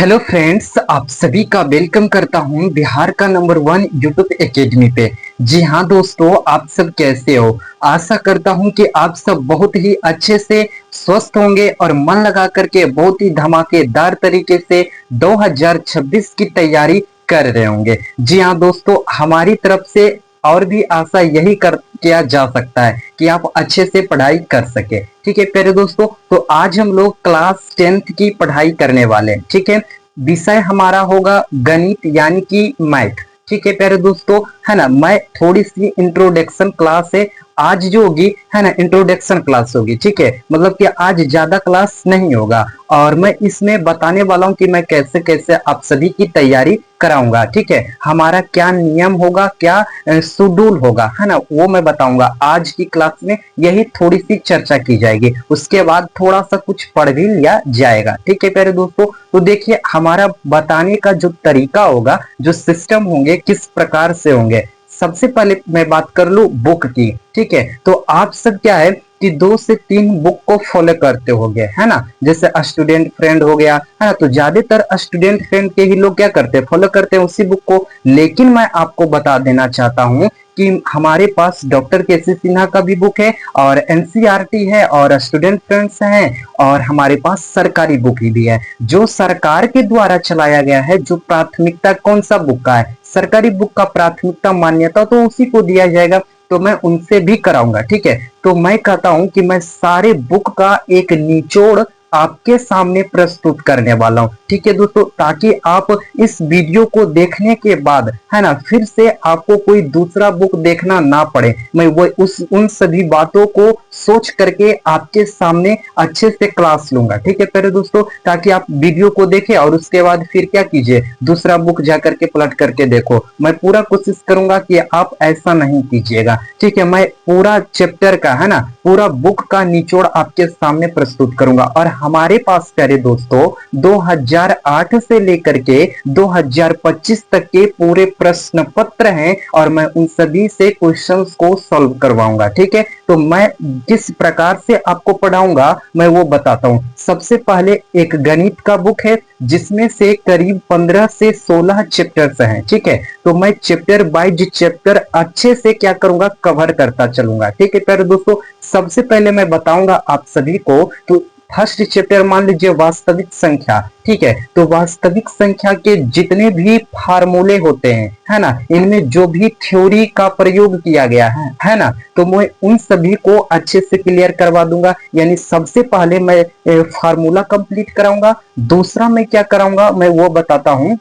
Hello friends, आप सभी का वेलकम करता हूं बिहार का नंबर 1 यूट्यूब एकेडमी पे। जी हाँ दोस्तों, आप सब कैसे हो? आशा करता हूं कि आप सब बहुत ही अच्छे से स्वस्थ होंगे और मन लगा करके बहुत ही धमाकेदार तरीके से 2026 की तैयारी कर रहे होंगे। जी हाँ दोस्तों, हमारी तरफ से और भी आशा यही कर किया जा सकता है कि आप अच्छे से पढ़ाई कर सके। ठीक है प्यारे दोस्तों, तो आज हम लोग क्लास 10th की पढ़ाई करने वाले हैं। ठीक है, विषय हमारा होगा गणित यानी कि मैथ। ठीक है प्यारे दोस्तों, है ना। मैं थोड़ी सी इंट्रोडक्शन क्लास है आज जो होगी, है ना, इंट्रोडक्शन क्लास होगी। ठीक है, मतलब कि आज ज्यादा क्लास नहीं होगा और मैं इसमें बताने वाला हूँ कि मैं कैसे कैसे आप सभी की तैयारी कराऊंगा। ठीक है, हमारा क्या नियम होगा, क्या शेड्यूल होगा, है ना, वो मैं बताऊंगा आज की क्लास में। यही थोड़ी सी चर्चा की जाएगी, उसके बाद थोड़ा सा कुछ पढ़ भी लिया जाएगा। ठीक है प्यारे दोस्तों, तो देखिए हमारा बताने का जो तरीका होगा, जो सिस्टम होंगे, किस प्रकार से होंगे। सबसे पहले मैं बात कर लूं बुक की। ठीक है, तो आप सब क्या है कि 2 से 3 बुक को फॉलो करते होंगे, है ना। जैसे स्टूडेंट फ्रेंड हो गया, है ना, तो ज्यादातर स्टूडेंट फ्रेंड के ही लोग क्या करते हैं, फॉलो करते हैं उसी बुक को। लेकिन मैं आपको बता देना चाहता हूं कि हमारे पास डॉक्टर केसी सिन्हा का भी बुक है और एनसीईआरटी है और स्टूडेंट फ्रेंड्स हैं और हमारे पास सरकारी बुक भी है जो सरकार के द्वारा चलाया गया है। जो प्राथमिकता कौन सा बुक का है, सरकारी बुक का प्राथमिकता मान्यता तो उसी को दिया जाएगा, तो मैं उनसे भी कराऊंगा। ठीक है, तो मैं कहता हूं कि मैं सारे बुक का एक निचोड़ आपके सामने प्रस्तुत करने वाला हूं। ठीक है दोस्तों, ताकि आप इस वीडियो को देखने के बाद, है ना, फिर से आपको कोई दूसरा बुक देखना ना पड़े। मैं वो उन सभी बातों को सोच करके आपके सामने अच्छे से क्लास लूंगा। ठीक है प्यारे दोस्तों, ताकि आप वीडियो को देखें और उसके बाद फिर क्या कीजिए, दूसरा बुक जा करके पलट करके देखो। मैं पूरा कोशिश करूंगा कि आप ऐसा नहीं कीजिएगा। ठीक है, मैं पूरा चैप्टर का, है ना, पूरा बुक का निचोड़ आपके सामने प्रस्तुत करूंगा। और हमारे पास प्यारे दोस्तों 2008 से लेकर के 2025 तक के पूरे प्रश्न पत्र हैं और मैं उन सभी से क्वेश्चंस को सॉल्व करवाऊंगा। ठीक है, तो मैं किस प्रकार से आपको पढ़ाऊंगा मैं वो बताता हूं। सबसे पहले एक गणित का बुक है जिसमें से करीब 15 से 16 चैप्टर्स हैं। ठीक है, तो मैं चैप्टर बाय चैप्टर अच्छे से क्या करूंगा, कवर करता चलूंगा। ठीक है प्यारे दोस्तों, सबसे पहले मैं बताऊंगा आप सभी को। तो फर्स्ट चैप्टर मान लीजिए वास्तविक संख्या। ठीक है, तो वास्तविक संख्या के जितने भी फार्मूले होते हैं, है ना, इनमें जो भी थ्योरी का प्रयोग किया गया है ना, तो मैं उन सभी को अच्छे से क्लियर करवा दूंगा। यानी सबसे पहले मैं फार्मूला कंप्लीट कराऊंगा। दूसरा मैं क्या कराऊंगा मैं वो बताता हूं।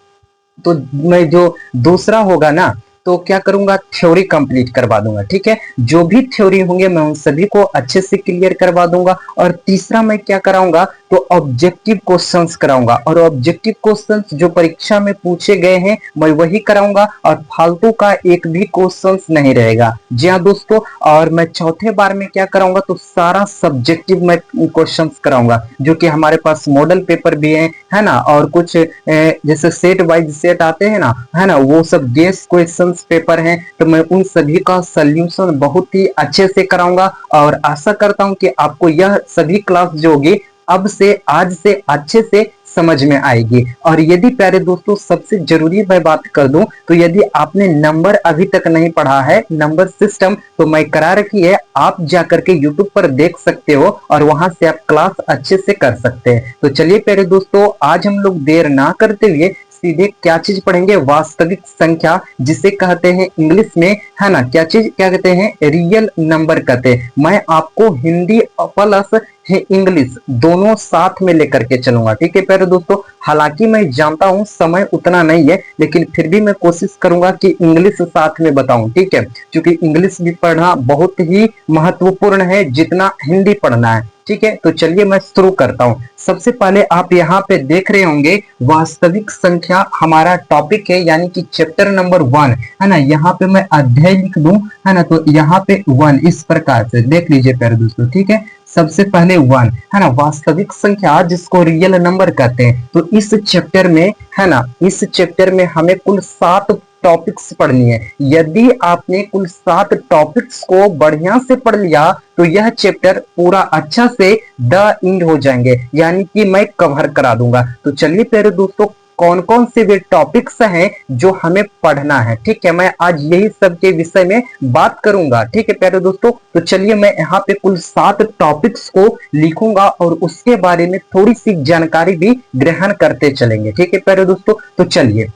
तो मैं जो दूसरा होगा ना, तो क्या करूंगा, थ्योरी कंप्लीट करवा दूंगा। ठीक है, जो भी थ्योरी होंगे मैं उन सभी को अच्छे से क्लियर करवा दूंगा। और तीसरा मैं क्या कराऊंगा, तो ऑब्जेक्टिव क्वेश्चंस कराऊंगा और ऑब्जेक्टिव क्वेश्चंस जो परीक्षा में पूछे गए हैं मैं वही कराऊंगा और फालतू का एक भी क्वेश्चंस नहीं रहेगा। जी हाँ दोस्तों, और मैं चौथे बार में क्या कराऊंगा, तो सारा सब्जेक्टिव मैं क्वेश्चंस कराऊंगा जो कि हमारे पास मॉडल पेपर भी है ना, और कुछ जैसे सेट वाइज सेट आते हैं ना, है ना, वो सब गेस क्वेश्चंस पेपर हैं। तो मैं उन सभी का सॉल्यूशन बहुत ही अच्छे से कराऊंगा और आशा करता हूं कि आपको यह सभी क्लास जो होगी अब से आज से अच्छे से समझ में आएगी। और यदि प्यारे दोस्तों सबसे जरूरी मैं बात कर दूं, तो यदि आपने नंबर अभी तक नहीं पढ़ा है, नंबर सिस्टम, तो मैं करा रखी है, आप जाकर के यूट्यूब पर देख सकते हो और वहां से आप क्लास अच्छे से कर सकते हैं। तो चलिए प्यारे दोस्तों, आज हम लोग देर ना करते हुए सीधे क्या चीज पढ़ेंगे, वास्तविक संख्या, जिसे कहते हैं इंग्लिश में, है ना, क्या चीज क्या कहते हैं, रियल नंबर कहते हैं। मैं आपको हिंदी प्लस इंग्लिश दोनों साथ में लेकर के चलूंगा। ठीक है प्यारे दोस्तों, हालांकि मैं जानता हूं समय उतना नहीं है, लेकिन फिर भी मैं कोशिश करूंगा कि इंग्लिश साथ में बताऊं। ठीक है, क्योंकि इंग्लिश भी पढ़ना बहुत ही महत्वपूर्ण है जितना हिंदी पढ़ना है। ठीक है, तो चलिए मैं शुरू करता हूं। सबसे पहले आप यहाँ पे देख रहे होंगे वास्तविक संख्या हमारा टॉपिक है, यानी कि चैप्टर नंबर 1, है ना। यहाँ पे मैं अध्याय लिख दूं, है ना, तो यहाँ पे 1 इस प्रकार से देख लीजिए प्यारे दोस्तों। ठीक है, सबसे पहले 1, है ना, वास्तविक संख्या जिसको रियल नंबर कहते हैं। तो इस चैप्टर में, है ना, इस चैप्टर में हमें कुल 7 टॉपिक्स पढ़नी है। यदि आपने कुल 7 टॉपिक्स को बढ़िया से पढ़ लिया तो यह चैप्टर पूरा अच्छा से द एंड हो जाएंगे, यानी कि मैं कवर करा दूंगा। तो चलिए प्यारे दोस्तों, कौन कौन से वे टॉपिक्स हैं जो हमें पढ़ना है, ठीक है, मैं आज यही सब के विषय में बात करूंगा। ठीक है प्यारे दोस्तों, तो चलिए मैं यहाँ पे कुल 7 टॉपिक्स को लिखूंगा और उसके बारे में थोड़ी सी जानकारी भी ग्रहण करते चलेंगे। ठीक है प्यारे दोस्तों, तो चलिए,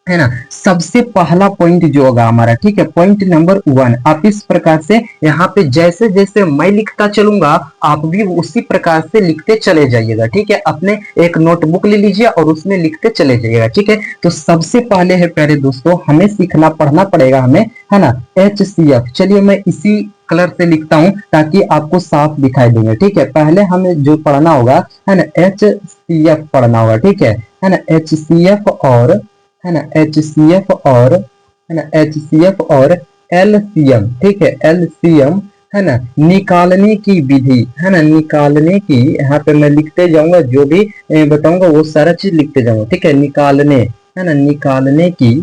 है ना, सबसे पहला पॉइंट जो होगा हमारा, ठीक है, पॉइंट नंबर 1, आप इस प्रकार से यहाँ पे जैसे जैसे मैं लिखता चलूंगा आप भी उसी प्रकार से लिखते चले जाइएगा। ठीक है, अपने एक नोटबुक ले लीजिए और उसमें लिखते चले जाइएगा। ठीक है, तो सबसे पहले है प्यारे दोस्तों, हमें सीखना पढ़ना पड़ेगा हमें, है ना, HCF। चलिए मैं इसी कलर से लिखता हूं ताकि आपको साफ दिखाई देंगे। ठीक है, पहले हमें जो पढ़ना होगा, है ना, HCF पढ़ना होगा। ठीक है ना, HCF और, है ना, HCF और, है ना, HCF और LCM। ठीक है, LCM, है ना, निकालने की विधि, है ना, निकालने की, यहाँ पे मैं लिखते जाऊंगा, जो भी बताऊंगा वो सारा चीज लिखते जाऊंगा। ठीक है, निकालने, है ना, निकालने की,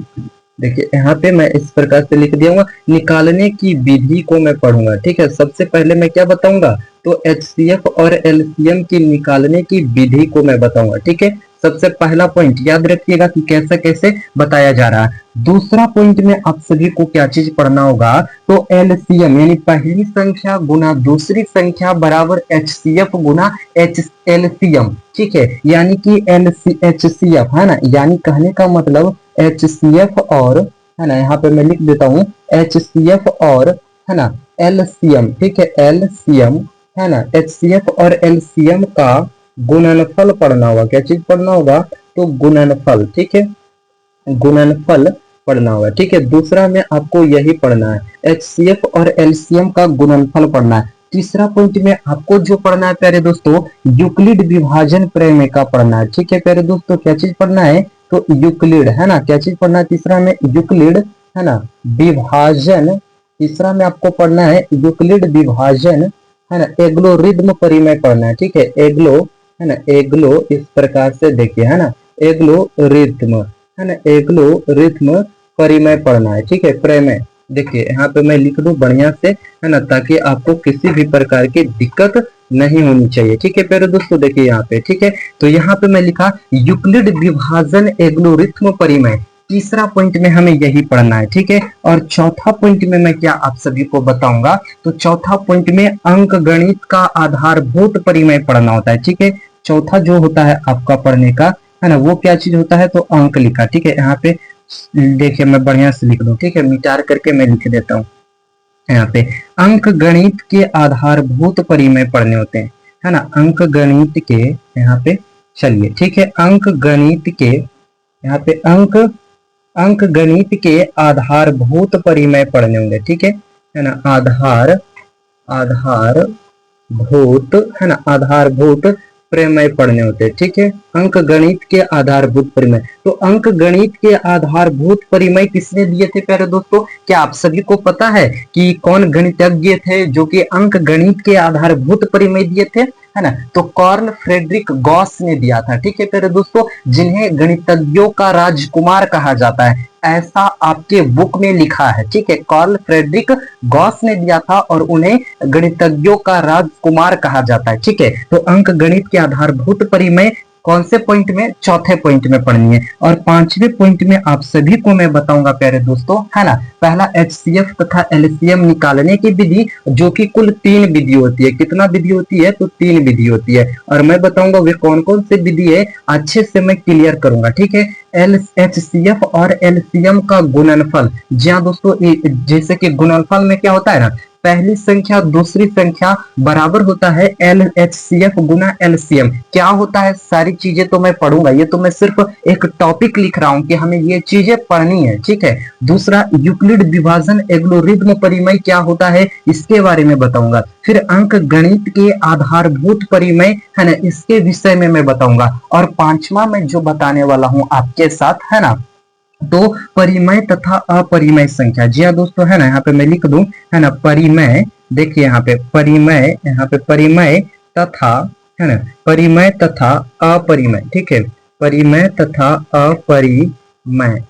देखिए यहाँ पे मैं इस प्रकार से लिख दिया, निकालने की विधि को मैं पढ़ूंगा। ठीक है, सबसे पहले मैं क्या बताऊंगा, तो HCF और LCM की निकालने की विधि को मैं बताऊंगा। ठीक है, सबसे पहला पॉइंट याद रखिएगा कि कैसे कैसे बताया जा रहा है। दूसरा पॉइंट में आप सभी को क्या चीज पढ़ना होगा, तो LCM यानी पहली संख्या गुना दूसरी संख्या बराबर HCF गुना LCM। ठीक है, यानी कि HCF, है ना, यानी कहने का मतलब HCF और, है ना, यहाँ पे मैं लिख देता हूँ HCF और, है ना, LCM। ठीक है, LCM, है ना, HCF और LCM का गुणनफल पढ़ना होगा। क्या चीज पढ़ना होगा, तो गुणनफल। ठीक है, गुणनफल पढ़ना होगा। ठीक है, दूसरा में आपको यही पढ़ना है, HCF और LCM का गुणनफल पढ़ना है। तीसरा पॉइंट में आपको जो पढ़ना है प्यारे दोस्तों, यूक्लिड विभाजन प्रमेय का पढ़ना है। ठीक है प्यारे दोस्तों, क्या चीज पढ़ना है, तो यूक्लिड, है ना, क्या चीज पढ़ना है, तीसरा में यूक्लिड, है ना, विभाजन। तीसरा में आपको पढ़ना है यूक्लिड विभाजन, है ना, एग्लोरिथम परिमेय पढ़ना है। ठीक है, एग्लो, है ना, एग्लो इस प्रकार से देखिए, है ना, एग्लोरिथम, है ना, एग्लोरिथम परिमेय पढ़ना है। ठीक है, प्रमेय, देखिए यहाँ पे मैं लिख दूं बढ़िया से, है ना, ताकि आपको किसी भी प्रकार की दिक्कत नहीं होनी चाहिए। ठीक है प्यारे दोस्तों, देखिए यहाँ पे, ठीक है, तो यहाँ पे मैं लिखा यूक्लिड विभाजन एग्लोरिथम परिमेय। तीसरा पॉइंट में हमें यही पढ़ना है। ठीक है, और चौथा पॉइंट में मैं क्या आप सभी को बताऊंगा, तो चौथा पॉइंट में अंक गणित का आधारभूत परिमेय पढ़ना होता है। ठीक है, चौथा जो होता है आपका पढ़ने का, है ना, वो क्या चीज होता है, तो अंक लिखा। ठीक है, यहाँ पे देखिए मैं बढ़िया से लिख दूं। ठीक है, मिटार करके मैं लिख देता हूँ यहाँ पे, अंक गणित के आधारभूत परिमेय पढ़ने होते हैं, है ना, अंक गणित के, यहाँ पे चलिए, ठीक है, अंक गणित के, यहाँ पे अंक गणित के आधारभूत परिमेय पढ़ने होंगे। ठीक है ना, आधारभूत, है ना, आधारभूत प्रमेय पढ़ने होते हैं। ठीक है, अंक गणित के आधारभूत परिमेय, तो अंक गणित के आधारभूत परिमेय किसने दिए थे प्यारे दोस्तों, क्या आप सभी को पता है कि कौन गणितज्ञ थे जो कि अंक गणित के आधारभूत परिमेय दिए थे, है ना, तो कार्ल फ्रेडरिक गॉस ने दिया था। ठीक है प्यारे दोस्तों, जिन्हें गणितज्ञों का राजकुमार कहा जाता है, ऐसा आपके बुक में लिखा है। ठीक है, कार्ल फ्रेडरिक गॉस ने दिया था और उन्हें गणितज्ञों का राजकुमार कहा जाता है। ठीक है, तो अंक गणित के आधारभूत परिमेय कौन से पॉइंट में, चौथे पॉइंट में पढ़नी है। और पांचवें पॉइंट में आप सभी को मैं बताऊंगा प्यारे दोस्तों, है ना, पहला HCF तथा LCM निकालने की विधि, जो कि कुल 3 विधि होती है। कितना विधि होती है, तो 3 विधि होती है, और मैं बताऊंगा वे कौन कौन से विधि है, अच्छे से मैं क्लियर करूंगा। ठीक है, HCF और LCM का गुणनफल, जी हाँ दोस्तों, जैसे कि गुणनफल में क्या होता है ना, पहली संख्या दूसरी संख्या बराबर होता है LHCF गुना LCM। क्या होता है, सारी चीजें तो मैं पढ़ूंगा, ये तो मैं सिर्फ एक टॉपिक लिख रहा हूं कि हमें ये चीजें पढ़नी है। ठीक है, दूसरा यूक्लिड विभाजन एल्गोरिथम परिमेय क्या होता है, इसके बारे में बताऊंगा। फिर अंक गणित के आधारभूत परिमेय, है ना, इसके विषय में मैं बताऊंगा। और पांचवा मैं जो बताने वाला हूं आपके साथ, है ना, तो परिमेय तथा अपरिमेय संख्या। जी हाँ दोस्तों, है ना, यहाँ पे मैं लिख दूं, है ना, परिमेय, देखिए यहाँ पे परिमेय, यहाँ पे परिमेय तथा, है ना, परिमेय तथा अपरिमेय। ठीक है, परिमेय तथा अपरिमेय,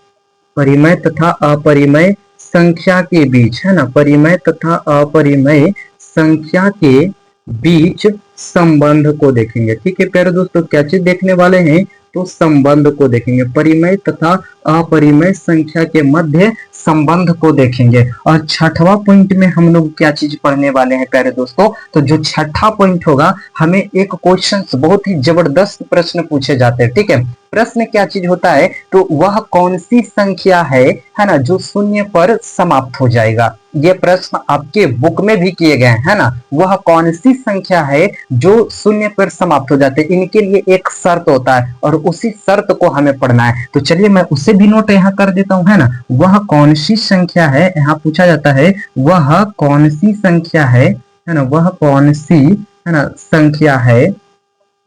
परिमेय तथा अपरिमेय संख्या के बीच, है ना, परिमेय तथा अपरिमेय संख्या के बीच संबंध को देखेंगे। ठीक है प्यारे दोस्तों, क्या चीज देखने वाले हैं, तो संबंध को देखेंगे, परिमेय तथा अपरिमेय संख्या के मध्य संबंध को देखेंगे। और छठवां पॉइंट में हम लोग क्या चीज पढ़ने वाले हैं प्यारे दोस्तों, तो जो छठा पॉइंट होगा, हमें एक क्वेश्चन बहुत ही जबरदस्त प्रश्न पूछे जाते हैं। ठीक है, प्रश्न क्या चीज होता है, तो वह कौन सी संख्या है ना, जो शून्य पर समाप्त हो जाएगा। ये प्रश्न आपके बुक में भी किए गए हैं ना, वह कौन सी संख्या है जो शून्य पर समाप्त हो जाते हैं। इनके लिए एक शर्त होता है और उसी शर्त को हमें पढ़ना है। तो चलिए मैं उसे भी नोट यहाँ कर देता हूँ, है ना। वह कौन सी संख्या है, यहाँ पूछा जाता है वह कौन सी संख्या है ना, वह कौन सी, है ना, संख्या है,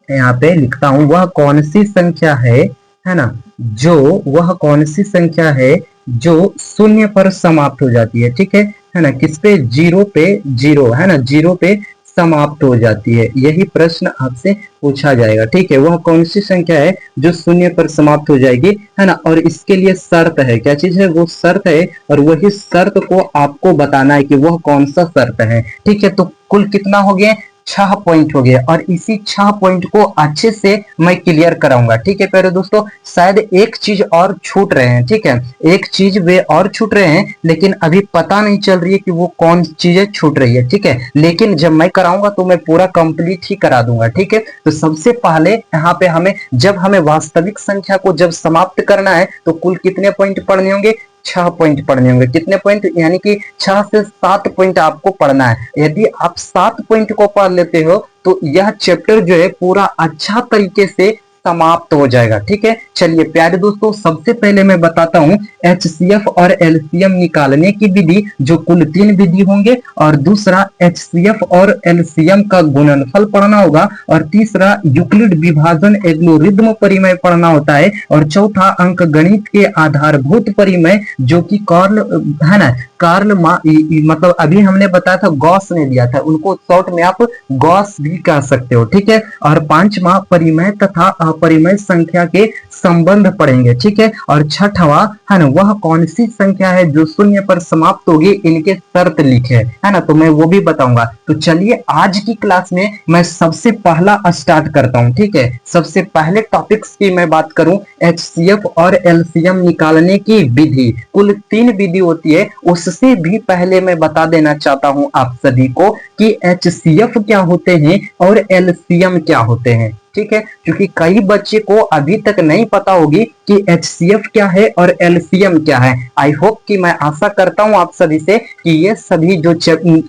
यहाँ पे लिखता हूं, वह कौन सी संख्या है ना, जो, वह कौन सी संख्या है जो शून्य पर समाप्त हो जाती है। ठीक है ना, किस पे, जीरो पे, जीरो, है ना, जीरो पे समाप्त हो जाती है। यही प्रश्न आपसे पूछा जाएगा। ठीक है, वह कौन सी संख्या है जो शून्य पर समाप्त हो जाएगी, है ना। और इसके लिए शर्त है, क्या चीज है, वो शर्त है, और वही शर्त को आपको बताना है कि वह कौन सा शर्त है। ठीक है, तो कुल कितना हो गया, 6 पॉइंट हो गए, और इसी 6 पॉइंट को अच्छे से मैं क्लियर कराऊंगा। ठीक है प्यारे दोस्तों, शायद एक चीज और छूट रहे हैं। ठीक है, एक चीज वे और छूट रहे हैं, लेकिन अभी पता नहीं चल रही है कि वो कौन चीजें छूट रही है। ठीक है, लेकिन जब मैं कराऊंगा तो मैं पूरा कंप्लीट ही करा दूंगा। ठीक है, तो सबसे पहले यहाँ पे जब हमें वास्तविक संख्या को जब समाप्त करना है, तो कुल कितने पॉइंट पढ़ने होंगे, 6 पॉइंट पढ़ने होंगे। कितने पॉइंट, यानी कि 6 से 7 पॉइंट आपको पढ़ना है। यदि आप 7 पॉइंट को पढ़ लेते हो तो यह चैप्टर जो है पूरा अच्छा तरीके से समाप्त हो जाएगा। ठीक है, चलिए प्यारे दोस्तों, सबसे पहले मैं बताता हूं एचसीएफ और एलसीएम निकालने की विधि, जो कुल 3 विधि होंगे, और दूसरा एचसीएफ और एलसीएम का गुणनफल पढ़ना होगा, और तीसरा यूक्लिड विभाजन एल्गोरिथ्म परिमेय पढ़ना होता है, और चौथा अंक गणित के आधारभूत परिमेय, जो कि कार्ल, है ना, कार्ल मतलब अभी हमने बताया था गॉस ने दिया था, उनको शॉर्ट में आप गॉस भी कह सकते हो। ठीक है, और पांचवा परिमेय तथा अपरिमेय संख्या के संबंध पढ़ेंगे। ठीक है, और छठवा, है ना, वह कौन सी संख्या है जो शून्य पर समाप्त होगी, इनके शर्त लिखे, है ना, तो मैं वो भी बताऊंगा। तो चलिए आज की क्लास में मैं सबसे पहला स्टार्ट करता हूं। ठीक है, सबसे पहले टॉपिक्स की मैं बात करूं, एचसीएफ और एलसीएम निकालने की विधि, कुल 3 विधि होती है। उससे भी पहले मैं बता देना चाहता हूं आप सभी को कि एचसीएफ क्या होते हैं और एलसीएम क्या होते हैं। ठीक है, क्योंकि कई बच्चे को अभी तक नहीं पता होगी कि एचसीएफ क्या है और एलसीएम क्या है। आई होप कि, मैं आशा करता हूं आप सभी से कि ये सभी जो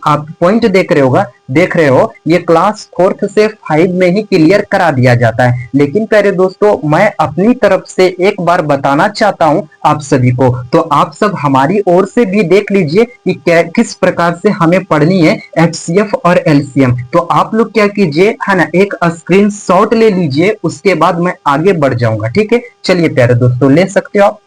आप पॉइंट देख रहे हो, ये क्लास 4th से 5 में ही क्लियर करा दिया जाता है। लेकिन प्यारे दोस्तों, मैं अपनी तरफ से एक बार बताना चाहता हूं आप सभी को, तो आप सब हमारी ओर से भी देख लीजिए कि किस प्रकार से हमें पढ़नी है एचसीएफ और एलसीएम। तो आप लोग क्या कीजिए, है ना, एक स्क्रीनशॉट ले लीजिए, उसके बाद मैं आगे बढ़ जाऊंगा। ठीक है, चलिए प्यारे दोस्तों, ले सकते हो आप,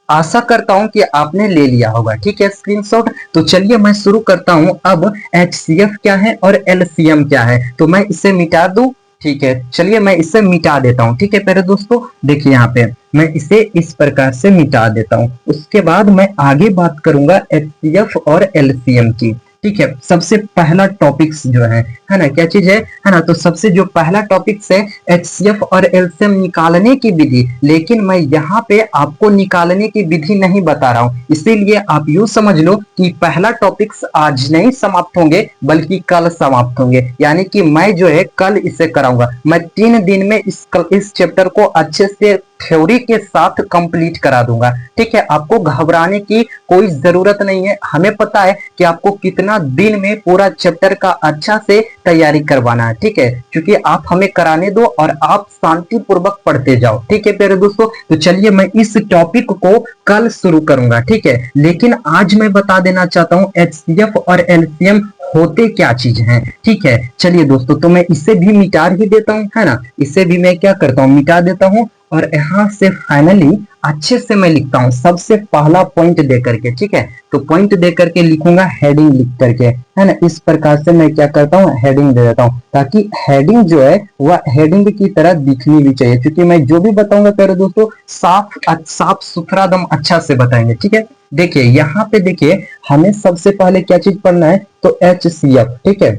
आशा करता हूं कि आपने ले लिया होगा। ठीक है, स्क्रीनशॉट। तो चलिए मैं शुरू करता हूं। अब एचसीएफ क्या है और एलसीएम क्या है, तो मैं इसे मिटा दूं। ठीक है, चलिए मैं इसे मिटा देता हूं। ठीक है प्यारे दोस्तों, देखिए यहाँ पे मैं इसे इस प्रकार से मिटा देता हूं। उसके बाद मैं आगे बात करूंगा एचसीएफ और एलसीएम की। ठीक है, सबसे पहला टॉपिक्स जो है ना, क्या चीज है ना, तो सबसे जो पहला टॉपिक्स है एचसीएफ और एलसीएम निकालने की विधि। लेकिन मैं यहाँ पे आपको निकालने की विधि नहीं बता रहा हूँ, इसीलिए आप यूं समझ लो कि पहला टॉपिक्स आज नहीं समाप्त होंगे, बल्कि कल समाप्त होंगे। यानी कि मैं जो है कल इसे कराऊंगा। मैं 3 दिन में इस चैप्टर को अच्छे से थ्योरी के साथ कंप्लीट करा दूंगा। ठीक है, आपको घबराने की कोई जरूरत नहीं है। हमें पता है कि आपको कितना दिन में पूरा चैप्टर का अच्छा से तैयारी करवाना है। ठीक है, क्योंकि आप हमें कराने दो और आप शांति पूर्वक पढ़ते जाओ। ठीक है प्यारे दोस्तों, तो चलिए मैं इस टॉपिक को कल शुरू करूंगा। ठीक है, लेकिन आज मैं बता देना चाहता हूं एचसीएफ और एलसीएम होते क्या चीज हैं। ठीक है, चलिए दोस्तों, तो मैं इसे भी मिटा ही देता हूं, है ना, इसे भी मैं क्या करता हूं, मिटा देता हूं। और यहाँ से फाइनली अच्छे से मैं लिखता हूँ सबसे पहला पॉइंट दे करके, ठीक है। तो पॉइंट दे करके लिखूंगा हेडिंग लिख करके, है ना। इस प्रकार से मैं क्या करता हूँ, हेडिंग दे देता हूँ, ताकि हेडिंग जो है वह हेडिंग की तरह दिखनी भी चाहिए, क्योंकि मैं जो भी बताऊंगा प्यारे दोस्तों साफ सुथरा दम अच्छा से बताएंगे, ठीक है। देखिए यहाँ पे देखिए, हमें सबसे पहले क्या चीज पढ़ना है, तो HCF, ठीक है,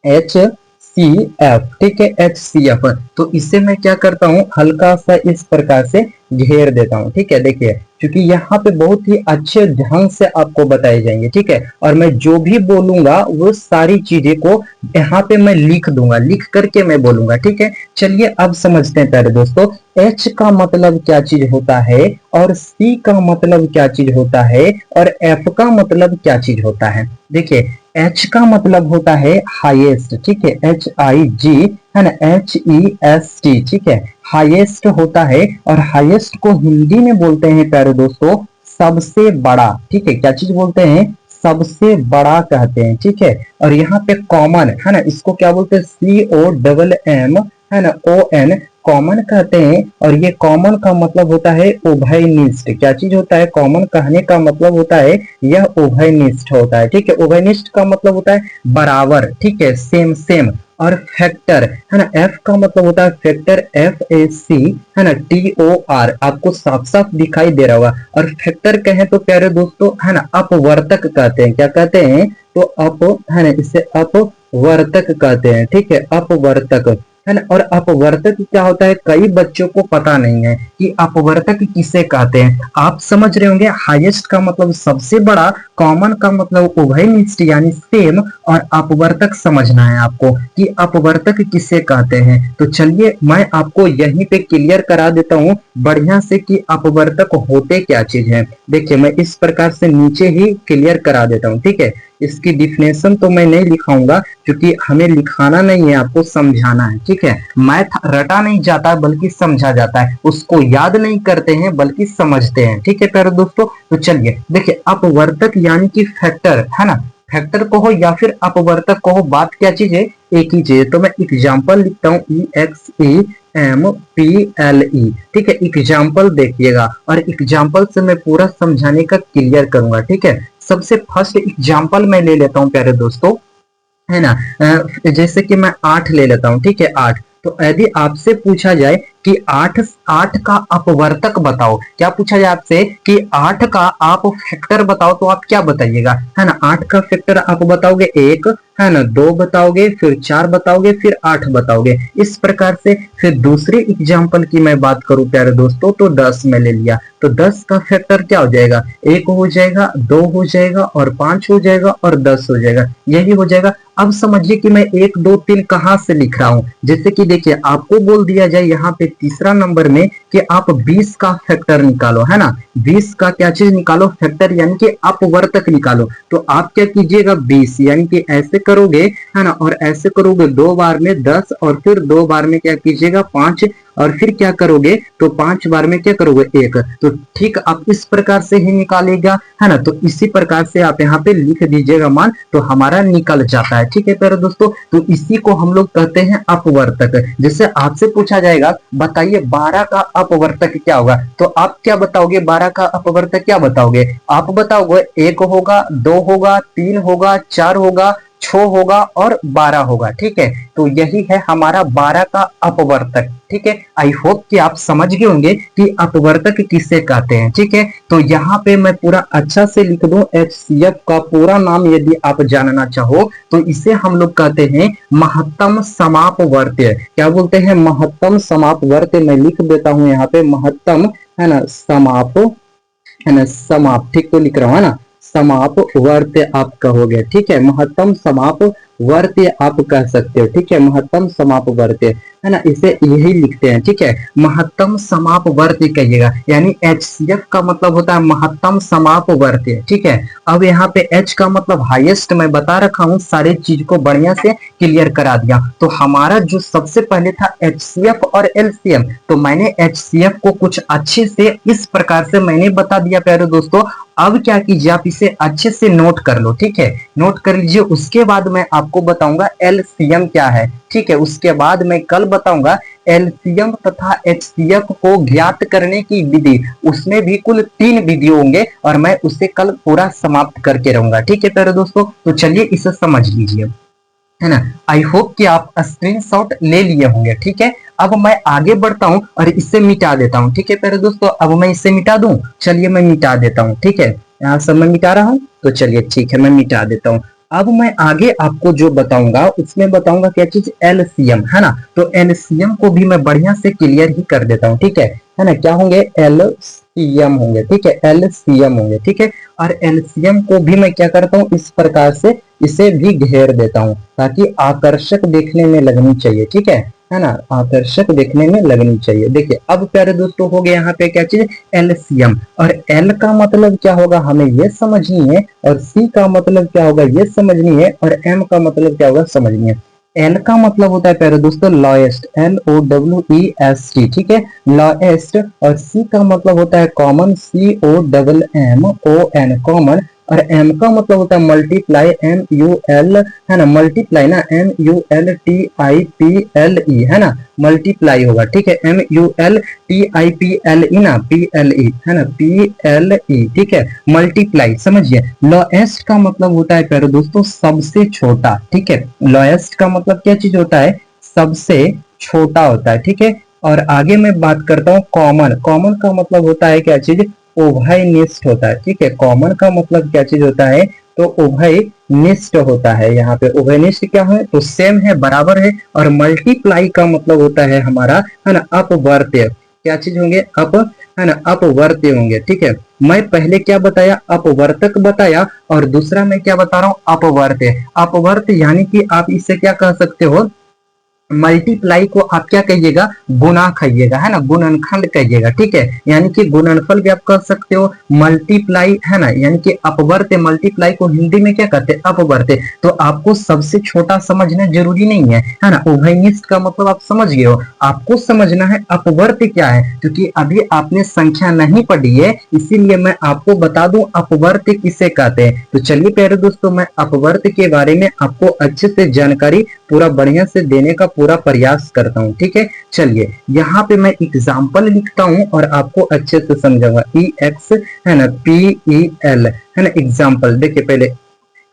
HCF, ठीक है, HCF। तो इसे मैं क्या करता हूँ, हल्का सा इस प्रकार से घेर देता हूँ, ठीक है। देखिए क्योंकि यहाँ पे बहुत ही अच्छे ढंग से आपको बताए जाएंगे, ठीक है। और मैं जो भी बोलूंगा वो सारी चीजें को यहाँ पे मैं लिख दूंगा, लिख करके मैं बोलूंगा, ठीक है। चलिए अब समझते हैं प्यारे दोस्तों, H का मतलब क्या चीज होता है, और C का मतलब क्या चीज होता है, और F का मतलब क्या चीज होता है। देखिए H का मतलब होता है हाईएस्ट, ठीक है, HIG, है ना, HEST, ठीक है, हाईएस्ट होता है। और हाईएस्ट को हिंदी में बोलते हैं प्यारे दोस्तों सबसे बड़ा, ठीक है। क्या चीज बोलते हैं, सबसे बड़ा कहते हैं, ठीक है। और यहाँ पे कॉमन, है ना, इसको क्या बोलते हैं, COMM, है ना, ON, कॉमन कहते हैं। और ये कॉमन का मतलब होता है उभयनिष्ठ। क्या चीज होता है, कॉमन कहने का मतलब होता है यह उभयनिष्ठ होता है, ठीक है। उभयनिष्ठ का मतलब होता है बराबर, ठीक है, सेम सेम। और फैक्टर, है ना, F का मतलब होता है फैक्टर, FAC, है ना, TOR, आपको साफ साफ दिखाई दे रहा होगा। और फैक्टर कहें तो प्यारे दोस्तों, है ना, अपवर्तक कहते हैं। क्या कहते हैं, तो अप, है ना, इसे अपवर्तक कहते हैं, ठीक है, अपवर्तक, है ना। और अपवर्तक क्या होता है, कई बच्चों को पता नहीं है कि अपवर्तक किसे कहते हैं। आप समझ रहे होंगे, हाईएस्ट का मतलब सबसे बड़ा, कॉमन का मतलब उभयनिष्ठ यानी सेम, और अपवर्तक समझना है आपको कि अपवर्तक किसे कहते हैं। तो चलिए मैं आपको यहीं पे क्लियर करा देता हूँ बढ़िया से कि अपवर्तक होते क्या चीज है। देखिए मैं इस प्रकार से नीचे ही क्लियर करा देता हूँ, ठीक है। इसकी डिफिनेशन तो मैं नहीं लिखाऊंगा, क्योंकि हमें लिखाना नहीं है, आपको समझाना है, ठीक है। मैथ रटा नहीं जाता बल्कि समझा जाता है, उसको याद नहीं करते हैं बल्कि समझते हैं, ठीक है प्यारे दोस्तों। तो चलिए देखिए, अपवर्तक यानी कि फैक्टर, है ना, फैक्टर को हो या फिर अपवर्तक को हो, बात क्या चीज है, एक ही चीज है। तो मैं एग्जाम्पल लिखता हूँ, EXAMPLE, ठीक है। एग्जाम्पल देखिएगा, और एग्जाम्पल से मैं पूरा समझाने का क्लियर करूंगा, ठीक है। सबसे फर्स्ट एग्जाम्पल मैं ले लेता हूँ प्यारे दोस्तों, है ना। जैसे कि मैं 8 ले लेता हूँ, ठीक है, 8। तो यदि आपसे पूछा जाए कि 8 8 का अपवर्तक बताओ, क्या पूछा जाए आपसे कि 8 का आप फैक्टर बताओ, तो आप क्या बताइएगा, है ना। 8 का फैक्टर आप बताओगे 1, है ना, 2 बताओगे, फिर 4 बताओगे, फिर 8 बताओगे, इस प्रकार से। फिर दूसरे एग्जाम्पल की मैं बात करूं प्यारे दोस्तों, तो 10 में ले लिया, तो 10 का फैक्टर क्या हो जाएगा, 1 हो जाएगा, 2 हो जाएगा, और 5 हो जाएगा, और 10 हो जाएगा, यही हो जाएगा। अब समझिए कि मैं 1 2 3 कहां से लिख रहा हूं। जैसे कि देखिए आपको बोल दिया जाए यहाँ पे तीसरा नंबर में कि आप 20 का फैक्टर निकालो, है ना, 20 का क्या चीज निकालो, फैक्टर यानी कि अपवर्तक निकालो। तो आप क्या कीजिएगा, 20 यानी कि ऐसे करोगे, है ना, और ऐसे करोगे 2 बार में 10, और फिर 2 बार में क्या कीजिएगा 5, और फिर क्या करोगे, तो 5 बार में क्या करोगे 1। तो ठीक आप इस प्रकार से ही निकालेगा, है ना। तो इसी प्रकार से आप यहाँ पे लिख दीजिएगा मान, तो हमारा निकल जाता है, ठीक है प्यारे दोस्तों। तो इसी को हम लोग कहते हैं अपवर्तक। जैसे आपसे पूछा जाएगा बताइए 12 का अपवर्तक क्या होगा, तो आप क्या बताओगे, 12 का अपवर्तक क्या बताओगे, आप बताओगे 1 होगा, 2 होगा, 3 होगा, 4 होगा, 6 होगा, और 12 होगा, ठीक है। तो यही है हमारा 12 का अपवर्तक, ठीक है। आई होप कि आप समझ गए होंगे कि अपवर्तक किसे कहते हैं, ठीक है। तो यहाँ पे मैं पूरा अच्छा से लिख दूं, HCF का पूरा नाम यदि आप जानना चाहो तो इसे हम लोग कहते हैं महत्तम समापवर्त्य। क्या बोलते हैं, महत्तम समापवर्त्य। मैं लिख देता हूं यहाँ पे महत्तम, है ना, समाप, है ना, समाप, ठीक तो लिख रहा हूं, है ना, समाप वर्त्य आप कहोगे, ठीक है, महत्तम समाप वर्त्य आप कह सकते हो, ठीक है, महत्तम समाप वर्त्य, है ना, इसे यही लिखते हैं, ठीक है, महत्तम समाप वर्त्य कहिएगा। यानी HCF का मतलब होता है महत्तम समाप वर्त्य, ठीक है। अब यहाँ पे H का मतलब हाईएस्ट मैं बता रखा हूँ, सारे चीज को बढ़िया से क्लियर करा दिया। तो हमारा जो सबसे पहले था HCF और LCM, तो मैंने HCF को कुछ अच्छे से इस प्रकार से मैंने बता दिया प्यारे दोस्तों। अब क्या कीजिए, आप इसे अच्छे से नोट कर लो, ठीक है, नोट कर लीजिए। उसके बाद मैं आपको बताऊंगा LCM क्या है, ठीक है। उसके बाद मैं कल बताऊंगा एलसीएम तथा एचसीएफ को ज्ञात करने की विधि, उसमें भी कुल 3 वीडियो होंगे और मैं उसे कल पूरा समाप्त करके रहूंगा। ठीक है प्यारे दोस्तों, तो चलिए इसे समझ लीजिए, है ना। आई होप कि आप स्क्रीनशॉट ले लिए होंगे। ठीक है, अब मैं आगे बढ़ता हूं और इसे मिटा देता हूं। ठीक है प्यारे दोस्तों, अब मैं इसे मिटा दूं, चलिए मैं मिटा देता हूं। ठीक है, यहाँ सब मैं मिटा रहा हूं, तो चलिए ठीक है मैं मिटा देता हूं। अब मैं आगे आपको जो बताऊंगा उसमें बताऊंगा क्या चीज, एलसीएम, है ना। तो एलसीएम को भी मैं बढ़िया से क्लियर ही कर देता हूँ। ठीक है ना, क्या होंगे, एलसीएम होंगे। ठीक है, एलसीएम होंगे। ठीक है, और एलसीएम को भी मैं क्या करता हूँ, इस प्रकार से इसे भी घेर देता हूँ ताकि आकर्षक देखने में लगनी चाहिए। ठीक है ना, आकर्षक देखने में लगनी चाहिए। देखिए अब प्यारे दोस्तों हो गया यहाँ पे क्या चीज, एलसीएम। और एल का मतलब क्या होगा हमें ये समझनी है, और सी का मतलब क्या होगा ये समझनी है, और एम का मतलब क्या होगा समझनी है। एल का मतलब होता है प्यारे दोस्तों लॉएस्ट, LOWEST। ठीक है, लॉएस्ट। और सी का मतलब होता है कॉमन, COMMON, कॉमन। और एम का मतलब होता है मल्टीप्लाई, MUL, है ना, मल्टीप्लाई ना, MULTIPLE, है ना, मल्टीप्लाई होगा। ठीक है, MULTIPLE ना, PLE, है ना, PLE। ठीक है, मल्टीप्लाई, समझिए। लोएस्ट का मतलब होता है प्यारे दोस्तों सबसे छोटा। ठीक है, लोएस्ट का मतलब क्या चीज होता है, सबसे छोटा होता है। ठीक है, और आगे मैं बात करता हूँ कॉमन। कॉमन का मतलब होता है क्या चीज, उभयनिष्ठ होता है। ठीक है, कॉमन का मतलब क्या चीज होता है, तो उभयनिष्ठ होता है। यहाँ पे उभयनिष्ठ क्या है, तो सेम है, बराबर है। और मल्टीप्लाई का मतलब होता है हमारा, है ना, अपवर्त्य। क्या चीज होंगे, अप, है ना, अपवर्त्य होंगे। ठीक है, मैं पहले क्या बताया, अपवर्तक बताया, और दूसरा मैं क्या बता रहा हूँ, अपवर्त्य। अपवर्त्य यानी कि आप इसे क्या कह सकते हो, मल्टीप्लाई को आप क्या कहिएगा, गुना कहिएगा, है ना, गुणनखंड कहिएगा। ठीक है, यानी कि गुणनफल भी आप कर सकते हो, मल्टीप्लाई, है ना, यानी कि अपवर्त्य, मल्टीप्लाई को हिंदी में क्या कहते हैं, अपवर्त्य। तो आपको सबसे छोटा समझना जरूरी नहीं है ना, उभयनिष्ठ का मतलब आप समझ गए हो, आपको समझना है अपवर्त्य क्या है, क्योंकि अभी आपने संख्या नहीं पढ़ी है, इसीलिए मैं आपको बता दूं अपवर्त्य किसे कहते हैं। तो चलिए प्यारे दोस्तों, मैं अपवर्त्य के बारे में आपको अच्छे से जानकारी पूरा बढ़िया से देने का पूरा प्रयास करता हूँ। ठीक है, चलिए यहाँ पे मैं एग्जाम्पल लिखता हूँ और आपको अच्छे से समझाऊंगा। EX, है ना, PEL, है ना, एग्जाम्पल। देखिए पहले,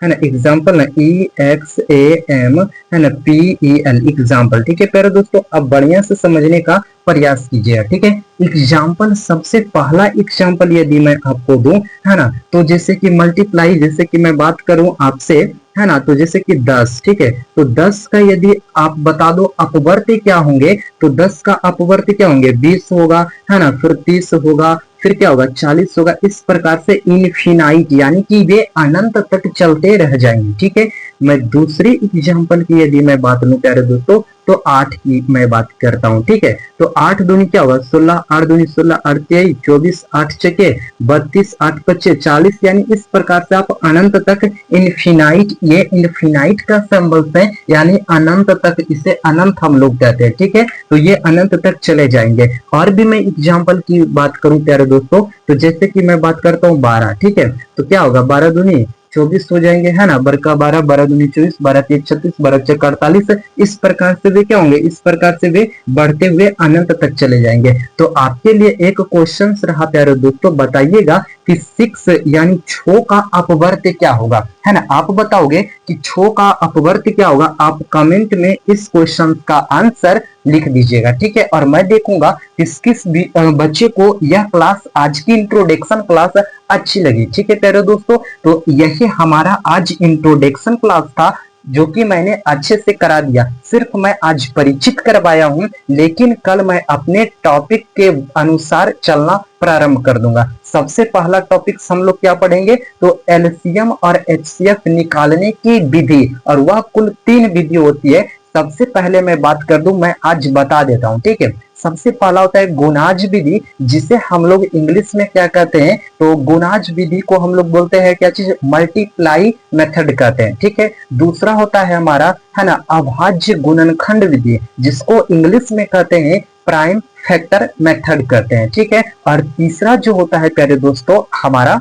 है ना, एग्जाम्पल ना, EXAM, है ना, PEL, एग्जाम्पल। ठीक है प्यारे दोस्तों, अब बढ़िया से समझने का प्रयास कीजिएगा। ठीक है, एग्जाम्पल, सबसे पहला एग्जाम्पल यदि मैं आपको दूं, है ना, तो जैसे कि मल्टीप्लाई, जैसे कि मैं बात करूं आपसे, है ना, तो जैसे कि 10। ठीक है, तो 10 का यदि आप बता दो अपवर्त्य क्या होंगे, तो 10 का अपवर्त्य क्या होंगे, 20 होगा, है ना, फिर 30 होगा, फिर क्या होगा, 40 होगा। इस प्रकार से इनफिनाइट, यानी कि वे अनंत तक चलते रह जाएंगे। ठीक है, मैं दूसरी एग्जांपल की यदि मैं बात लूं प्यारे दोस्तों, तो 8 की मैं बात करता हूं। ठीक है, तो 8 दूनी क्या होगा, 16, 8 दूनी 16, 8 23, 24, 8 छके 32, 8 पच्चे 40, यानी इस प्रकार से आप अनंत तक, इनफिनाइट, ये इनफिनाइट का सिंबल्स है, यानी अनंत तक, इसे अनंत हम लोग कहते हैं। ठीक है, तो ये अनंत तक चले जाएंगे। और भी मैं एग्जांपल की बात करूं प्यारे दोस्तों, तो जैसे कि मैं बात करता हूँ 12। ठीक है, तो क्या होगा, 12 दूनी 24 हो जाएंगे, है ना, बरका 12, 12 दूनी 24, 12 तीन 36, 12 चौक 48। इस प्रकार से वे क्या होंगे, इस प्रकार से वे बढ़ते हुए अनंत तक चले जाएंगे। तो आपके लिए एक क्वेश्चन रहा प्यारे दोस्तों, बताइएगा कि 6 यानी 6 का अपवर्त्य क्या होगा, है ना। आप बताओगे कि 6 का अपवर्त्य क्या होगा, आप कमेंट में इस क्वेश्चन का आंसर लिख दीजिएगा। ठीक है, और मैं देखूंगा किस किस बच्चे को यह क्लास, आज की इंट्रोडक्शन क्लास अच्छी लगी। ठीक है प्यारे दोस्तों, तो यही हमारा आज इंट्रोडक्शन क्लास था, जो कि मैंने अच्छे से करा दिया। सिर्फ मैं आज परिचित करवाया हूं, लेकिन कल मैं अपने टॉपिक के अनुसार चलना प्रारंभ कर दूंगा। सबसे पहला टॉपिक हम लोग क्या पढ़ेंगे, तो एलसीएम और एचसीएफ निकालने की विधि, और वह कुल 3 विधि होती है। सबसे पहले मैं बात कर दूं, मैं आज बता देता हूं। ठीक है, सबसे पहला होता है गुणाज विधि, जिसे हम लोग इंग्लिश में क्या कहते हैं, तो गुणाज विधि को हम लोग बोलते हैं क्या चीज, मल्टीप्लाई मेथड कहते हैं। ठीक है, दूसरा होता है हमारा, है ना, अभाज्य गुणनखंड विधि, जिसको इंग्लिश में कहते हैं प्राइम फैक्टर मेथड कहते हैं। ठीक है, और तीसरा जो होता है प्यारे दोस्तों हमारा,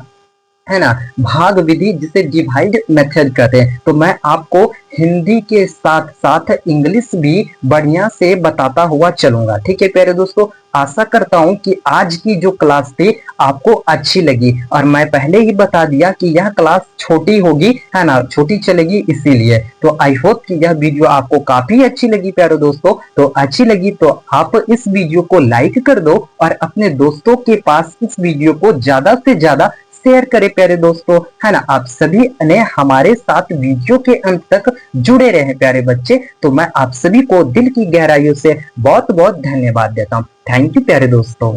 है ना, भाग विधि, जिसे डिवाइड मेथड कहते हैं। तो मैं आपको हिंदी के साथ साथ इंग्लिश भी बढ़िया से बताता हुआ चलूंगा। ठीक है प्यारे दोस्तों, आशा करता हूं कि आज की जो क्लास थी आपको अच्छी लगी, और मैं पहले ही बता दिया कि यह क्लास छोटी होगी, है ना, छोटी चलेगी इसीलिए। तो आई होप कि यह वीडियो आपको काफी अच्छी लगी प्यारे दोस्तों। तो अच्छी लगी तो आप इस वीडियो को लाइक कर दो और अपने दोस्तों के पास इस वीडियो को ज्यादा से ज्यादा शेयर करें प्यारे दोस्तों, है ना। आप सभी ने हमारे साथ वीडियो के अंत तक जुड़े रहे प्यारे बच्चे, तो मैं आप सभी को दिल की गहराइयों से बहुत बहुत धन्यवाद देता हूं। थैंक यू प्यारे दोस्तों।